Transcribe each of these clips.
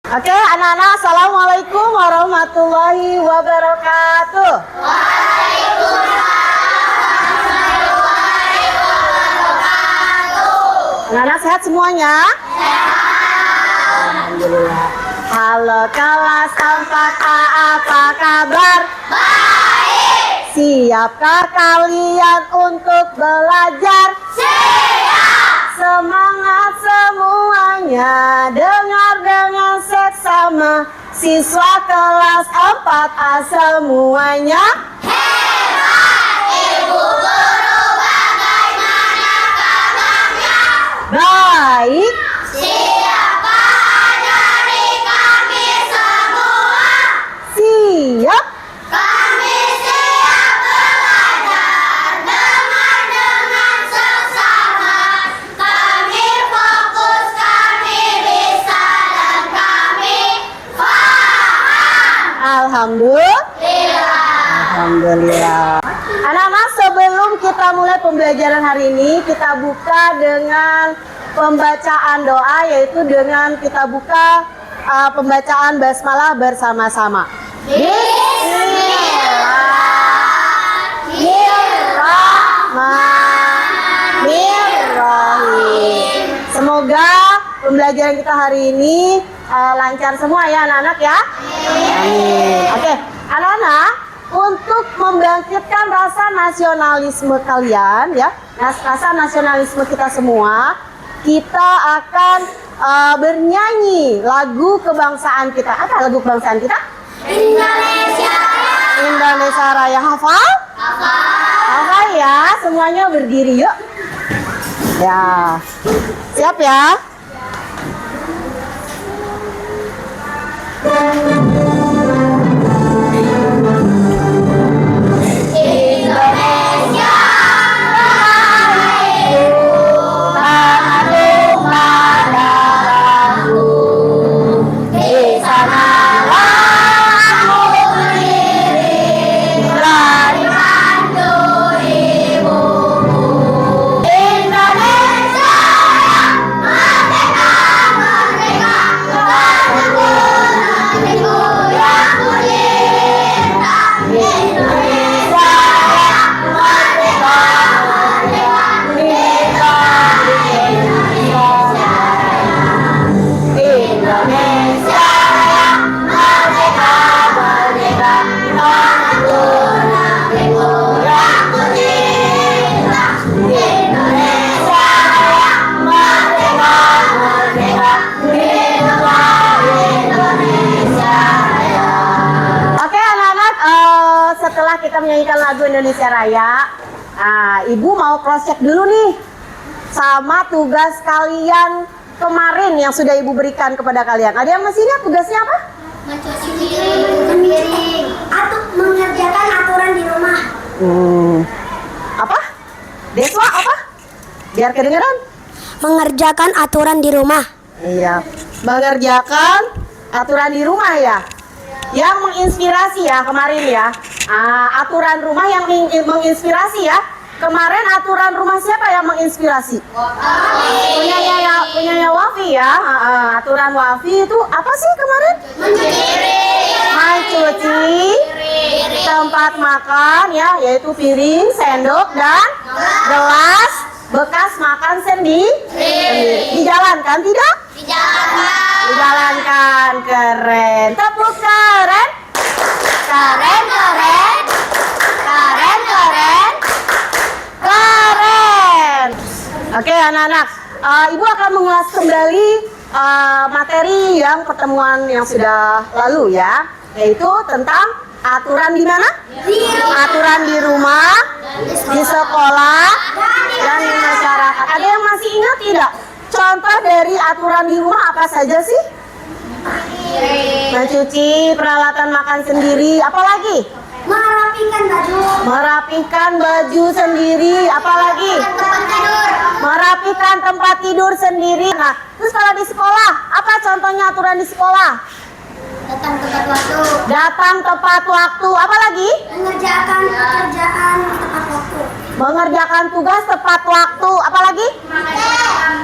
Oke, anak-anak, assalamualaikum warahmatullahi wabarakatuh. Anak-anak sehat semuanya? Alhamdulillah. Halo kelas 4A, apa kabar? Baik. Siapkah kalian untuk belajar? Siap. Semangat semuanya, dengar dengan seksama. Siswa kelas 4A semuanya hebat. Ibu guru bagaimana kabarnya? Baik. Siapa dari kami semua? Siap. Kami siap belajar, dengar dengan seksama. Kami fokus, kami bisa, dan kami paham. Alhamdulillah. Anak-anak, sebelum kita mulai pembelajaran hari ini, kita buka dengan pembacaan doa, yaitu dengan kita buka pembacaan basmalah bersama-sama. Bismillahirrahmanirrahim. Semoga pembelajaran kita hari ini lancar semua ya anak-anak ya. Amin. Oke, anak-anak, untuk membangkitkan rasa nasionalisme kalian ya, rasa nasionalisme kita semua, kita akan bernyanyi lagu kebangsaan kita. Apa lagu kebangsaan kita? Indonesia Raya. Indonesia Raya. Hafal? Hafal ya. Semuanya berdiri yuk. Ya. Siap ya? Indonesia kita menyanyikan lagu Indonesia Raya. Ibu mau cross check dulu nih sama tugas kalian kemarin yang sudah ibu berikan kepada kalian. Ada yang masih ingat tugasnya apa? Mencuci piring, atau mengerjakan aturan di rumah. Apa? Deswa apa? Biar kedengeran. Mengerjakan aturan di rumah. Iya, mengerjakan aturan di rumah ya. Yang menginspirasi ya kemarin ya. Aturan rumah yang menginspirasi ya. Kemarin aturan rumah siapa yang menginspirasi? Punyanya Wafi ya. Aturan Wafi itu apa sih kemarin? Mencuci tempat makan ya, yaitu piring, sendok, dan gelas bekas makan sendiri. Dijalankan tidak? Dijalankan. Keren. Tepuk keren. Keren. Oke anak-anak, ibu akan mengulas kembali materi yang pertemuan yang sudah lalu ya, yaitu tentang aturan di mana? Aturan di rumah, di sekolah, dan di masyarakat. Ada yang masih ingat tidak? Contoh dari aturan di rumah apa saja sih? Mencuci, peralatan makan sendiri, apa lagi? Merapikan baju sendiri, apalagi? Merapikan tempat tidur sendiri. Nah, terus kalau di sekolah, apa contohnya aturan di sekolah? Datang tepat waktu, apalagi? Mengerjakan pekerjaan tepat waktu. Mengerjakan tugas tepat waktu, apalagi? Belajar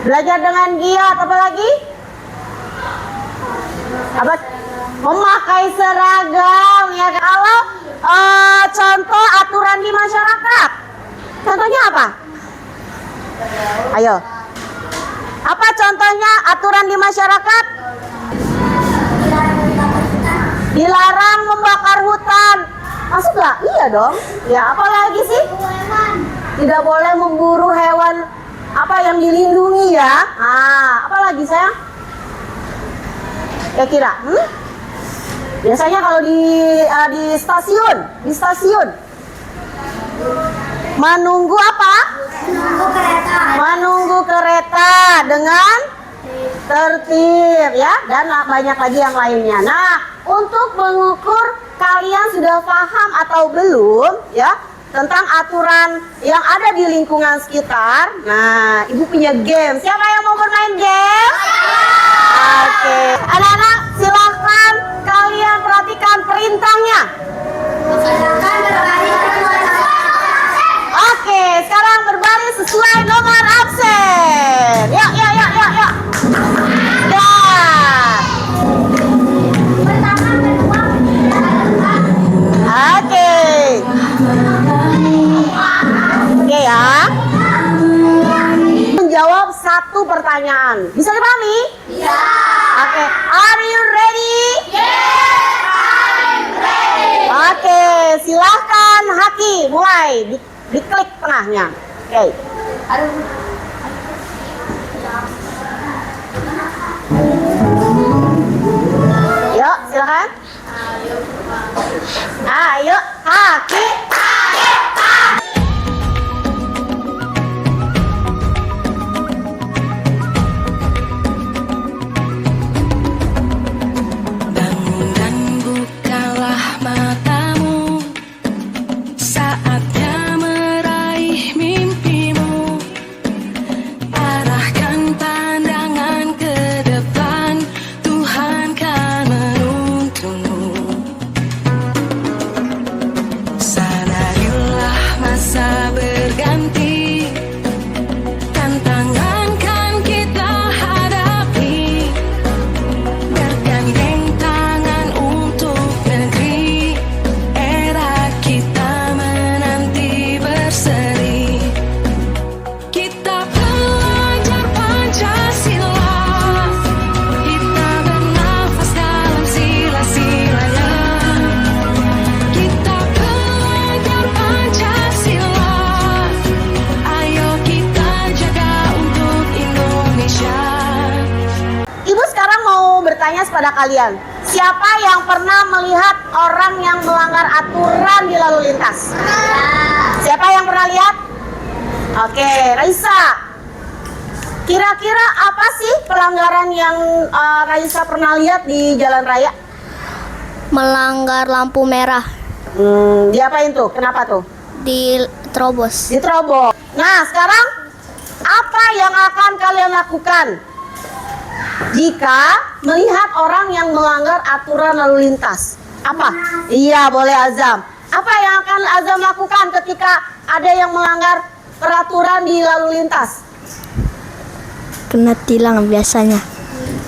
Belajar dengan giat, apalagi? Apa? Memakai seragam ya. Kalau contoh aturan di masyarakat, contohnya apa? Ayo. Apa contohnya aturan di masyarakat? Dilarang membakar hutan. Masuk nggak? Iya dong. Ya, apalagi sih? Tidak boleh memburu hewan apa yang dilindungi ya. Apalagi sayang? Kira-kira? Biasanya kalau di stasiun menunggu apa? Menunggu kereta dengan tertib ya, dan banyak lagi yang lainnya. Nah, untuk mengukur kalian sudah paham atau belum ya tentang aturan yang ada di lingkungan sekitar. Nah, Ibu punya game. Siapa yang mau bermain game? Oke. Anak-anak, silahkan kalian perhatikan perintahnya. Oke, sekarang berbaris sesuai nomor absen. Yuk. Dah. Oke ya. Menjawab satu pertanyaan. Bisa dipahami? Iya. Oke, are you ready? Yes, I'm ready. Oke, silahkan Haki mulai diklik tengahnya. Oke. Yuk, silakan. Ayo, Haki. Bangun dan bukalah matamu, saatnya meraih mimpimu. Arahkan pandangan ke depan, Tuhan kan menuntunmu. Sadarilah masa berganti, tantangan kan kita hadapi. Bergandeng tangan untuk negeri, era kita menanti berseri. Kita belajar Pancasila, kita bernafas dalam sila-silanya. Kita belajar Pancasila, ayo kita jaga untuk Indonesia. Ibu sekarang mau bertanya kepada kalian, siapa yang pernah melihat orang yang melanggar aturan di lalu lintas? Siapa yang pernah lihat? Oke, Raisa. Kira-kira apa sih pelanggaran yang Raisa pernah lihat di jalan raya? Melanggar lampu merah, Diapain tuh? Kenapa tuh? diterobos. Diterobos. Nah, sekarang apa yang akan kalian lakukan jika melihat orang yang melanggar aturan lalu lintas? Apa? Iya, boleh Azam. Apa yang akan Azam lakukan ketika ada yang melanggar peraturan di lalu lintas? Kena tilang biasanya.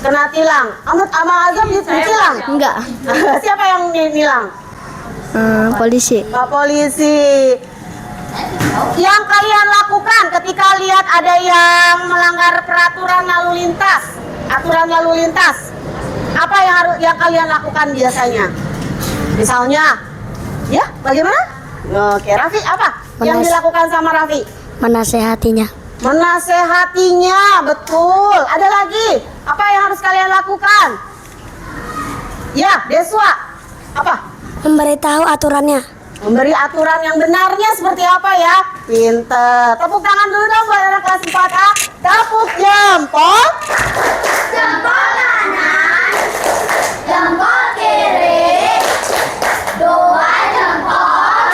Kena tilang. Sama Azam ditilang? Enggak. Siapa yang nilang? Polisi. Pak polisi. Yang kalian lakukan ketika lihat ada yang melanggar peraturan lalu lintas, aturan lalu lintas, apa yang kalian lakukan biasanya? Misalnya, ya bagaimana? Oke, Raffi apa yang dilakukan sama Raffi? Menasehatinya. Menasehatinya, betul. Ada lagi, apa yang harus kalian lakukan? Ya, Deswa, apa? Memberitahu aturannya. Memberi aturan yang benarnya seperti apa ya? Pinter. Tepuk tangan dulu dong buat anak kelas 4A. Tepuk jempol. Jempol kanan, jempol kiri, dua jempol.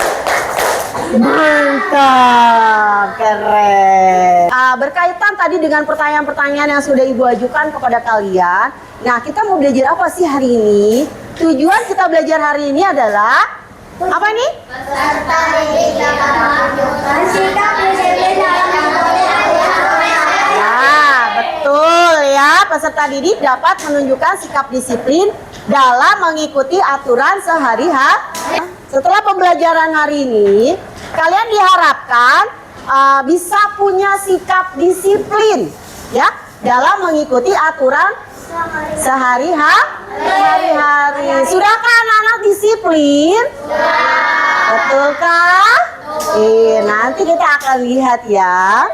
Mantap, keren. Berkaitan tadi dengan pertanyaan-pertanyaan yang sudah Ibu ajukan kepada kalian. Nah, kita mau belajar apa sih hari ini? Tujuan kita belajar hari ini adalah apa nih? Peserta didik dapat menunjukkan sikap disiplin dalam Ya, betul ya. peserta didik dapat menunjukkan sikap disiplin dalam mengikuti aturan sehari-hari. Setelah pembelajaran hari ini, kalian diharapkan bisa punya sikap disiplin ya dalam mengikuti aturan sehari-hari. Sudahkah anak-anak disiplin? Betulkah? Nanti kita akan lihat ya.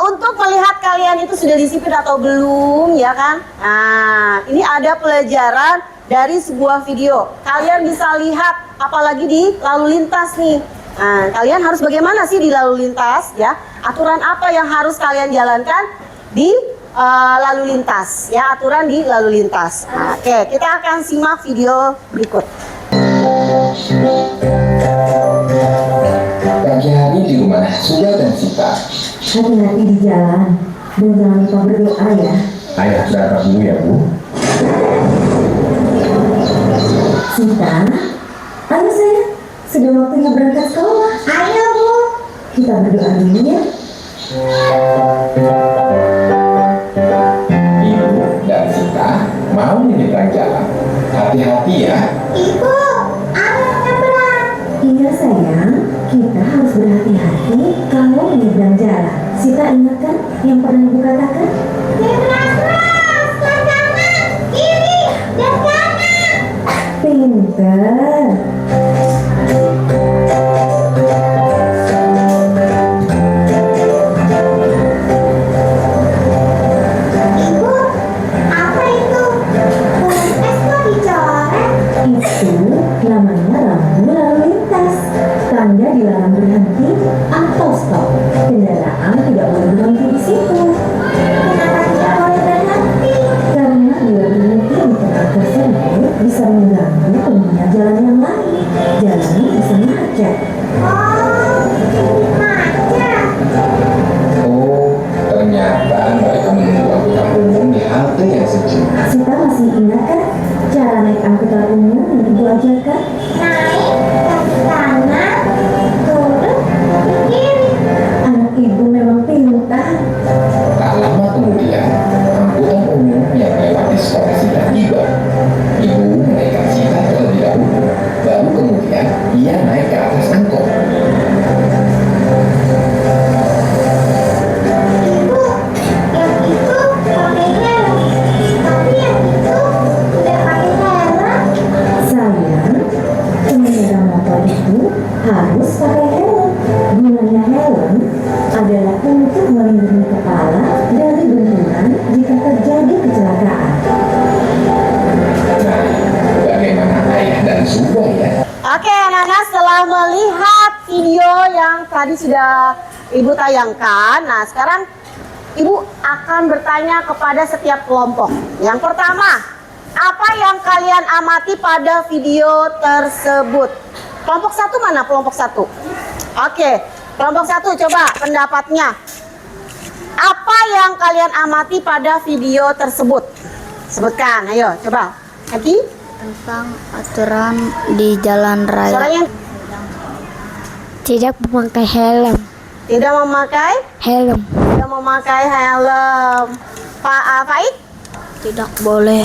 Untuk melihat kalian itu sudah disiplin atau belum ya kan? Nah, ini ada pelajaran dari sebuah video. Kalian bisa lihat apalagi di lalu lintas nih. Nah, kalian harus bagaimana sih di lalu lintas ya? Aturan apa yang harus kalian jalankan di lalu lintas ya, aturan di lalu lintas. Nah, oke, kita akan simak video berikut. Pagi hari di rumah Suda dan Sita. Hati-hati di jalan dan jangan lupa berdoa ya. Ayah berangkat dulu ya Bu. Sita, ayo sayang, sudah waktunya berangkat sekolah. Ayo Bu. Kita berdoa dulu ya. Ibu dan Sita mau menyeberang jalan. Hati-hati ya. Ibu, ayo nyebrang. Iya sayang, kita harus berhati-hati kalau menyeberang jalan. Sita ingat kan yang pernah ibu katakan? Nyebrang terus, ke kanan, kiri, dan kanan. Pinter. Ibu, apa itu? Garis es kok dicoret? Itu namanya rambu lalu lintas. Tanda dilarang berhenti atau stop. Kendaraan tidak boleh berhenti di situ. Kenapa tidak boleh berhenti? Karena bila berhenti di tempat tersebut bisa mengganggu pengguna jalan yang lain. Jalan bisa macet. Oh, macet. Oh, ternyata mereka menunggu angkutan umum di halte yang sejuk. Sita masih ingat kan cara naik angkutan umum yang ibu ajarkan? Naik, kaki kanan, turun, kaki kiri. Anak ibu memang pintar. Tak lama kemudian, angkutan umum yang melewati sekolah Sita tiba. Ibu menaikkan Sita terlebih dahulu, baru kemudian ia naik ke atas angkot. Ibu, yang itu pakai helm, tapi yang itu tidak pakai helm. Sayang, pengendara motor itu harus pakai helm. Gunanya helm adalah untuk melindungi kepala dari benturan jika terjadi kecelakaan. Nah, bagaimana ayah dan Suda ya? Oke, anak-anak, setelah melihat video yang tadi sudah Ibu tayangkan, nah sekarang Ibu akan bertanya kepada setiap kelompok. Yang pertama, apa yang kalian amati pada video tersebut? Kelompok satu mana? Kelompok satu. Oke, kelompok satu coba pendapatnya. Apa yang kalian amati pada video tersebut? Sebutkan, ayo coba. Eki? Tentang aturan di jalan raya. Suaranya Tidak memakai helm. tidak memakai Helm tidak memakai helm. Pak Faik? tidak boleh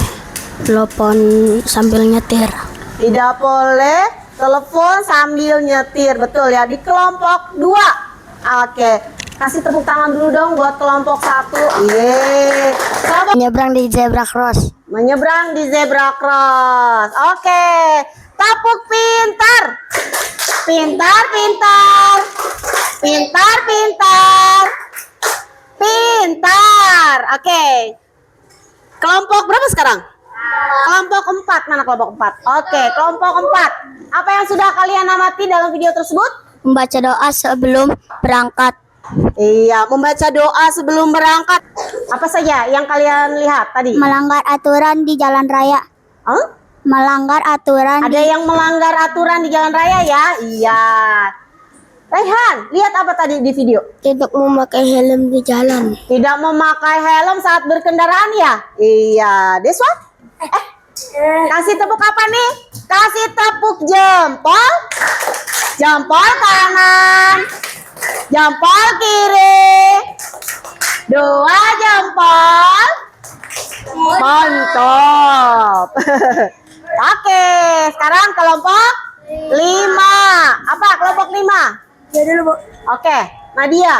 telepon sambil nyetir. Tidak boleh telepon sambil nyetir. Betul ya, di kelompok 2. Oke, kasih tepuk tangan dulu dong buat kelompok 1. Yeay. Kelompok Menyeberang di zebra cross. menyeberang di zebra cross. Oke, tepuk pintar. Pintar, pintar. Pintar, pintar. Pintar. Oke. Kelompok berapa sekarang? Kelompok 4. Mana kelompok 4? Oke, kelompok 4. Apa yang sudah kalian amati dalam video tersebut? Membaca doa sebelum berangkat. Iya, membaca doa sebelum berangkat. Apa saja yang kalian lihat tadi? Melanggar aturan di jalan raya. Hah? Melanggar aturan Ada yang melanggar aturan di jalan raya ya? Iya. Raihan, lihat apa tadi di video? tidak memakai helm di jalan. Tidak memakai helm saat berkendaraan ya? Iya. Deswa? Kasih tepuk apa nih? Kasih tepuk jempol. Jempol kanan. Jempol kiri. 2 jempol. Mantap. Oke, sekarang kelompok 5. Apa kelompok 5? Ya dulu, Bu. Oke, Nadia.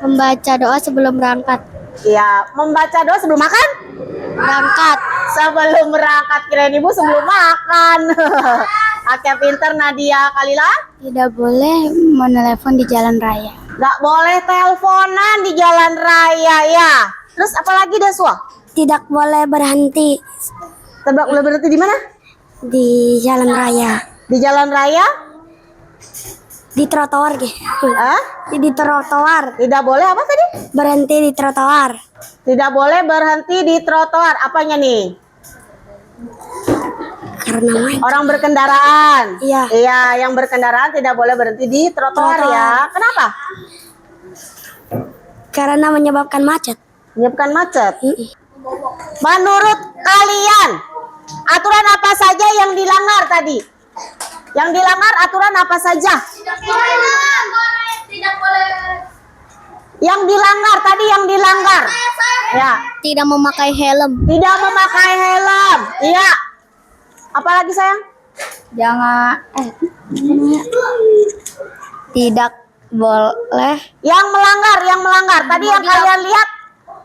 Membaca doa sebelum berangkat. Ya, membaca doa sebelum makan? Berangkat. Sebelum berangkat, kirain ibu sebelum makan. Oke, pinter Nadia. Kalila? Tidak boleh menelepon di jalan raya. Gak boleh teleponan di jalan raya ya. Terus apalagi Deswa? Tidak boleh berhenti Tebak boleh berhenti di mana? di jalan raya. Di jalan raya? Di trotoar gitu. Hah? Di trotoar. Tidak boleh apa tadi? Berhenti di trotoar. Tidak boleh berhenti di trotoar. Apanya nih? Karena main. Orang berkendaraan. Iya. Iya, yang berkendaraan tidak boleh berhenti di trotoar ya. Kenapa? Karena menyebabkan macet. Menyebabkan macet. Menurut kalian, aturan apa saja yang dilanggar tadi? Yang dilanggar aturan apa saja? Tidak boleh. Yang dilanggar tadi yang dilanggar. Ya, Tidak memakai helm. tidak memakai helm. Iya. Apalagi sayang? Jangan tidak boleh Yang melanggar. Tadi yang kalian lihat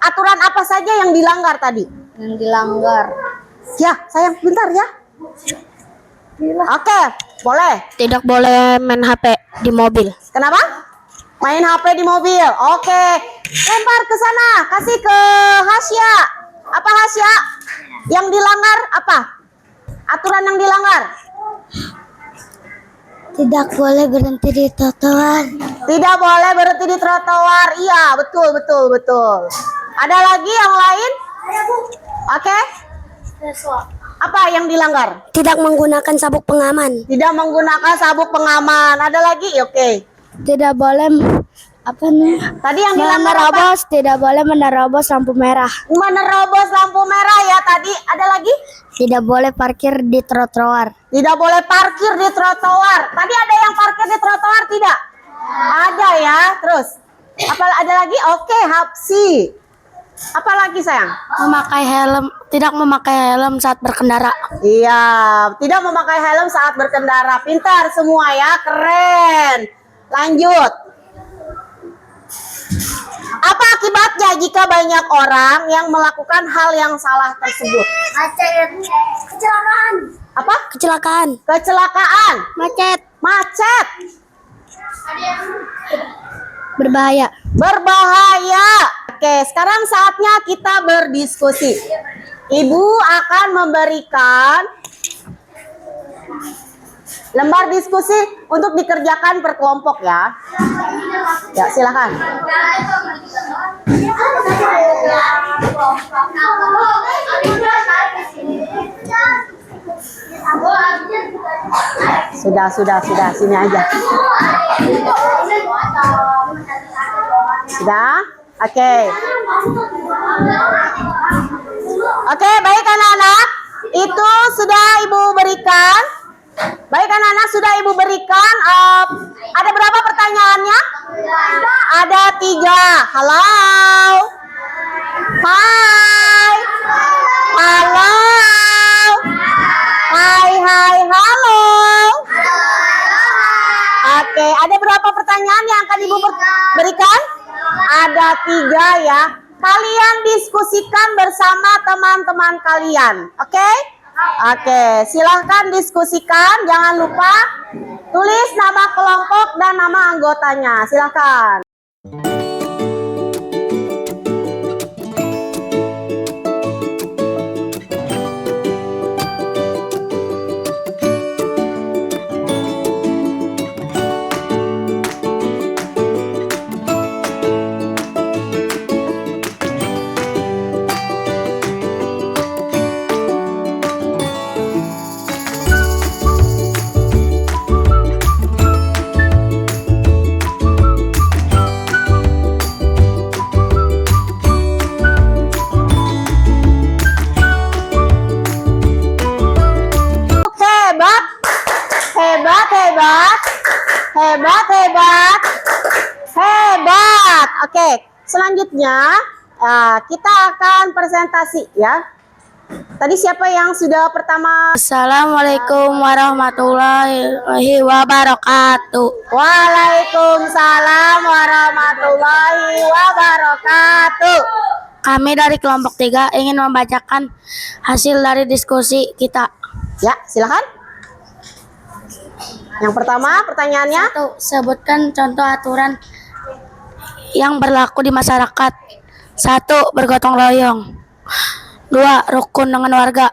aturan apa saja yang dilanggar tadi? yang dilanggar. Ya, sayang bentar ya. Oke, boleh. Tidak boleh main HP di mobil. Kenapa? Main HP di mobil. Oke. Lempar ke sana, kasih ke Hasya. Apa Hasya? Yang dilanggar apa? Aturan yang dilanggar. Tidak boleh berhenti di trotoar. Tidak boleh berhenti di trotoar. Iya, betul. Ada lagi yang lain? Oke. Apa yang dilanggar? Tidak menggunakan sabuk pengaman. Tidak menggunakan sabuk pengaman. Ada lagi? Oke. Tidak boleh Tadi yang dilanggar apa? menerobos. Tidak boleh menerobos lampu merah. Menerobos lampu merah ya tadi. Ada lagi? Tidak boleh parkir di trotoar. Tidak boleh parkir di trotoar. Tadi ada yang parkir di trotoar tidak? Ada ya. Terus apa ada lagi? Oke, Hapsi. Apa lagi sayang? Tidak memakai helm saat berkendara. Iya, tidak memakai helm saat berkendara. Pintar semua ya, keren. Lanjut. Apa akibatnya jika banyak orang yang melakukan hal yang salah tersebut? Kecelakaan. Apa? Kecelakaan. Kecelakaan. Macet. Berbahaya. Berbahaya. Oke, sekarang saatnya kita berdiskusi. Ibu akan memberikan lembar diskusi untuk dikerjakan per kelompok ya. Ya, silakan. Sudah, sini aja. Sudah? Oke. Oke, baik anak-anak. Itu sudah Ibu berikan. Baik anak-anak, sudah Ibu berikan. Ada berapa pertanyaannya? Ada 3. Halo. Hai. Halo. Hai, halo. Oke, ada berapa pertanyaan yang akan Ibu berikan? Ada 3 ya. Kalian diskusikan bersama teman-teman kalian. Oke? Oke, silahkan diskusikan. Jangan lupa tulis nama kelompok dan nama anggotanya. Silahkan. Hebat. Oke, Selanjutnya kita akan presentasi ya. Tadi siapa yang sudah pertama? Assalamualaikum warahmatullahi wabarakatuh. Waalaikumsalam warahmatullahi wabarakatuh. Kami dari kelompok 3 ingin membacakan hasil dari diskusi kita. Ya, silakan. Yang pertama pertanyaannya. 1. Sebutkan contoh aturan yang berlaku di masyarakat. 1. Bergotong royong. 2. Rukun dengan warga.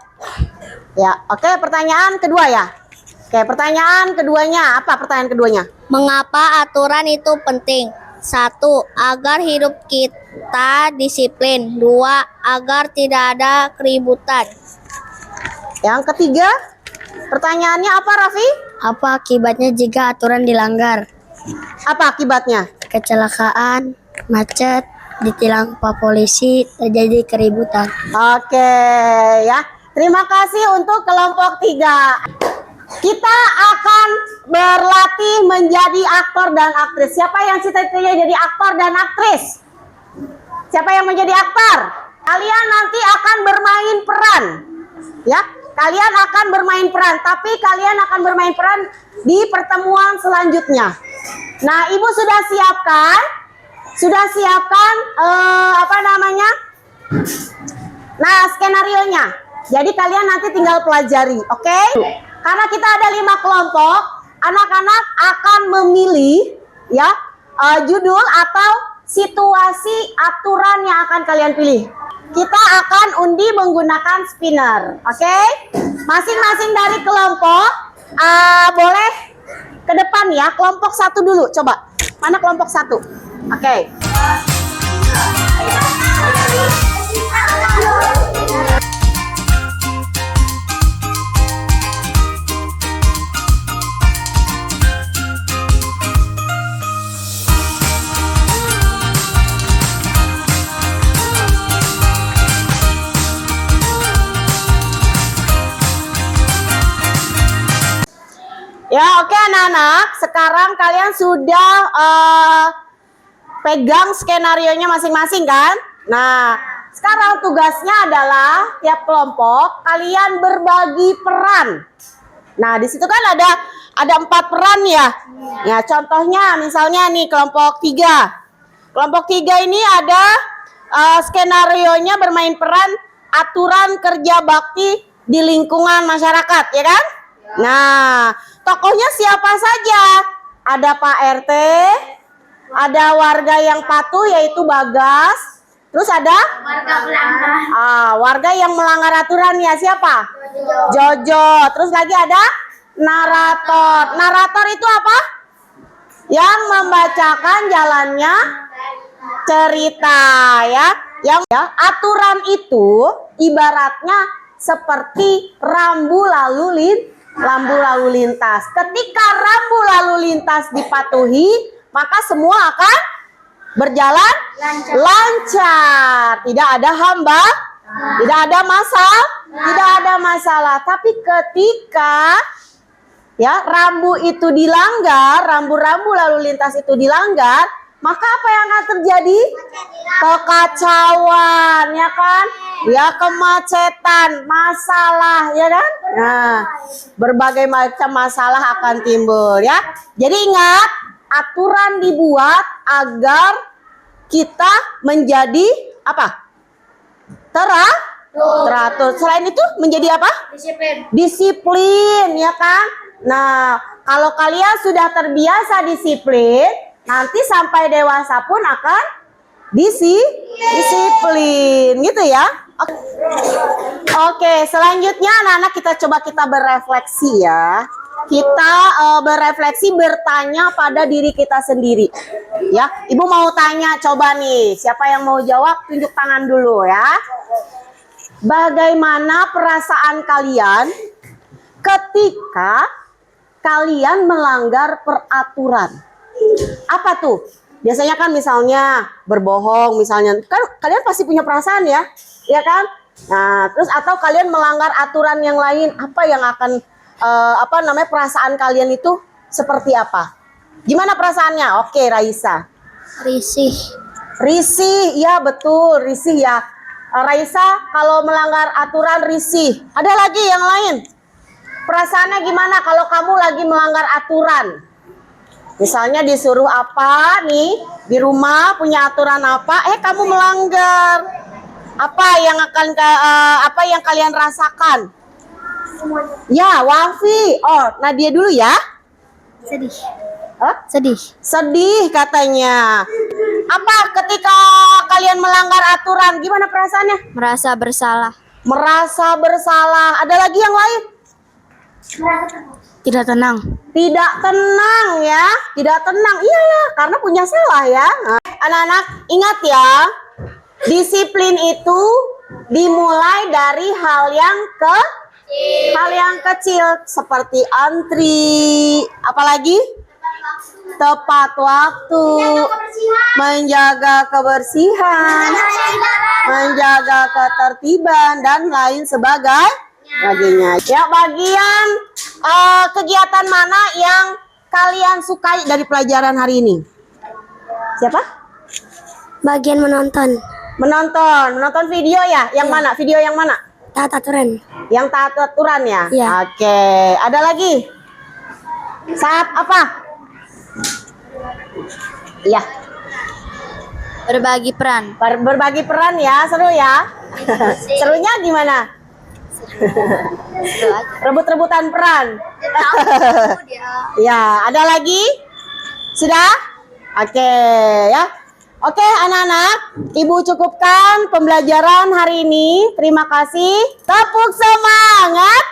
Ya, oke, pertanyaan kedua ya. Oke, pertanyaan keduanya, apa pertanyaan keduanya? Mengapa aturan itu penting? 1. Agar hidup kita disiplin. 2. Agar tidak ada keributan. Yang ketiga, pertanyaannya apa, Raffi? Apa akibatnya jika aturan dilanggar? Apa akibatnya? Kecelakaan, macet, ditilang Pak Polisi, terjadi keributan. Oke, ya. Terima kasih untuk kelompok 3. Kita akan berlatih menjadi aktor dan aktris. Siapa yang cita-citanya jadi aktor dan aktris? Siapa yang menjadi aktor? Kalian nanti akan bermain peran. Ya, kalian akan bermain peran, tapi kalian akan bermain peran di pertemuan selanjutnya. Nah, Ibu sudah siapkan skenarionya. Jadi kalian nanti tinggal pelajari, oke? Karena kita ada 5 kelompok, anak-anak akan memilih ya judul atau situasi aturan yang akan kalian pilih. Kita akan undi menggunakan spinner, oke? Masing-masing dari kelompok boleh ke depan ya. Kelompok 1 dulu, coba. Mana kelompok 1? Oke. Ya, oke anak-anak. Sekarang kalian sudah pegang skenarionya masing-masing kan? Nah, sekarang tugasnya adalah tiap kelompok kalian berbagi peran. Nah, di situ kan ada 4 peran ya. Ya, contohnya misalnya nih kelompok 3. Kelompok 3 ini ada skenarionya bermain peran aturan kerja bakti di lingkungan masyarakat, ya kan? Nah, tokohnya siapa saja? Ada Pak RT, ada warga yang patuh yaitu Bagas, terus ada warga yang melanggar aturan ya siapa? Jojo. Terus lagi ada narator. Narator itu apa? Yang membacakan jalannya cerita ya. Aturan itu ibaratnya seperti rambu lalu lintas. Ketika rambu lalu lintas dipatuhi, maka semua akan berjalan lancar. Tidak ada tidak ada masalah. Tapi ketika ya rambu itu dilanggar, rambu-rambu lalu lintas itu dilanggar, maka apa yang akan terjadi? Kekacauan, ya kan? Ya, kemacetan, masalah, ya kan? Nah, berbagai macam masalah akan timbul, ya. Jadi ingat, aturan dibuat agar kita menjadi apa? Teratur. Selain itu menjadi apa? Disiplin, ya kan? Nah, kalau kalian sudah terbiasa disiplin, nanti sampai dewasa pun akan disiplin, gitu ya. Oke, selanjutnya anak-anak kita berefleksi ya. Kita berefleksi, bertanya pada diri kita sendiri. Ya, Ibu mau tanya, coba nih, siapa yang mau jawab? Tunjuk tangan dulu ya. Bagaimana perasaan kalian ketika kalian melanggar peraturan? Apa tuh? Biasanya kan misalnya berbohong, misalnya kan kalian pasti punya perasaan ya, ya kan? Nah, terus atau kalian melanggar aturan yang lain, apa yang akan perasaan kalian itu seperti apa? Gimana perasaannya? Oke, Raisa. Risih. Risih, ya betul, risih ya. Raisa, kalau melanggar aturan risih. Ada lagi yang lain? Perasaannya gimana kalau kamu lagi melanggar aturan? Misalnya disuruh apa nih, di rumah punya aturan apa, kamu melanggar. Apa yang kalian rasakan? Ya, Wafi. Oh, Nadia dulu ya. Sedih. Hah? Sedih. Sedih katanya. Apa ketika kalian melanggar aturan? Gimana perasaannya? Merasa bersalah. Merasa bersalah. Ada lagi yang lain? Tidak tenang. Tidak tenang ya. Tidak tenang. Iya ya, karena punya salah ya. Anak-anak ingat ya. Disiplin itu dimulai dari hal yang kecil seperti antri, apalagi tepat waktu, menjaga kebersihan, menjaga ketertiban dan lain sebagainya. Ya, bagian kegiatan mana yang kalian sukai dari pelajaran hari ini? Siapa? Bagian menonton. Menonton video ya? Yang mana? Video yang mana? Taat aturan. Yang taat aturan ya? Iya. Oke, ada lagi? Saat apa? Iya. Berbagi peran. Berbagi peran ya, seru ya? Serunya gimana? Rebut-rebutan peran. Ya, ada lagi? Sudah? Oke, ya. Oke, anak-anak, Ibu cukupkan pembelajaran hari ini. Terima kasih. Tepuk semangat.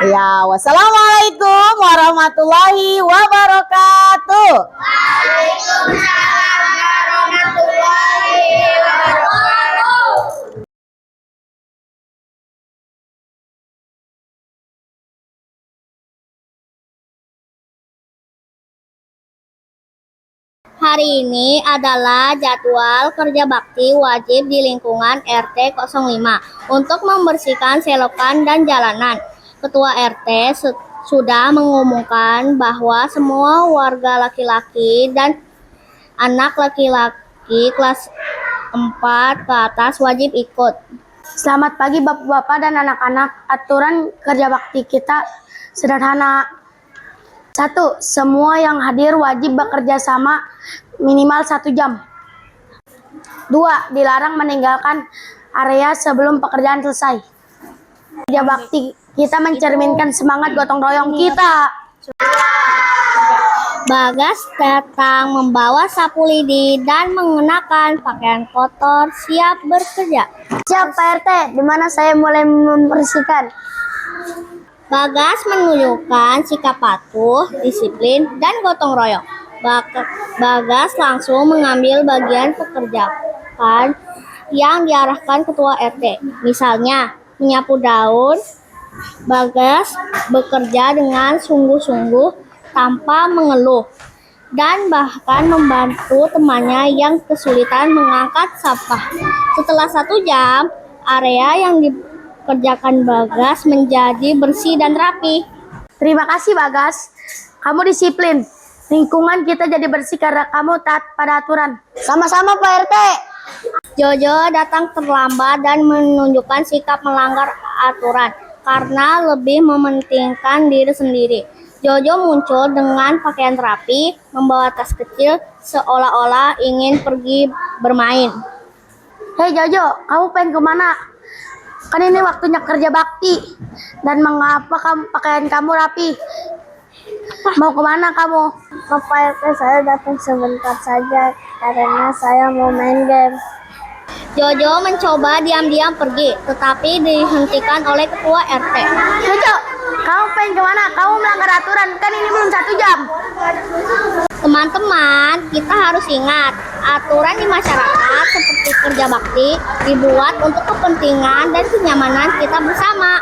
Ya, wassalamualaikum warahmatullahi wabarakatuh. Waalaikumsalam warahmatullahi wabarakatuh. Hari ini adalah jadwal kerja bakti wajib di lingkungan RT 05 untuk membersihkan selokan dan jalanan. Ketua RT sudah mengumumkan bahwa semua warga laki-laki dan anak laki-laki kelas 4 ke atas wajib ikut. Selamat pagi Bapak-bapak dan anak-anak. Aturan kerja bakti kita sederhana. 1. Semua yang hadir wajib bekerja sama minimal 1 jam. 2. Dilarang meninggalkan area sebelum pekerjaan selesai. Kerja bakti kita mencerminkan semangat gotong royong kita. Bagas datang membawa sapu lidi dan mengenakan pakaian kotor siap bekerja. Siap Pak RT, di mana saya mulai membersihkan. Bagas menunjukkan sikap patuh, disiplin, dan gotong royong. Bagas langsung mengambil bagian pekerjaan yang diarahkan ketua RT. Misalnya, menyapu daun. Bagas bekerja dengan sungguh-sungguh tanpa mengeluh dan bahkan membantu temannya yang kesulitan mengangkat sampah. Setelah 1 jam, area yang dikerjakan Bagas menjadi bersih dan rapi. Terima kasih Bagas, kamu disiplin. Lingkungan kita jadi bersih karena kamu taat pada aturan. Sama-sama Pak RT. Jojo datang terlambat dan menunjukkan sikap melanggar aturan karena lebih mementingkan diri sendiri. Jojo muncul dengan pakaian rapi, membawa tas kecil seolah-olah ingin pergi bermain. Hei Jojo, kamu pengen kemana? Kan ini waktunya kerja bakti. Dan mengapa pakaian kamu rapi? Mau kemana kamu? Pak RT, saya datang sebentar saja karena saya mau main game. Jojo mencoba diam-diam pergi, tetapi dihentikan oleh ketua RT. Jojo, kamu pengen kemana? Kamu melanggar aturan, kan ini belum 1 jam. Teman-teman, kita harus ingat, aturan di masyarakat seperti kerja bakti dibuat untuk kepentingan dan kenyamanan kita bersama.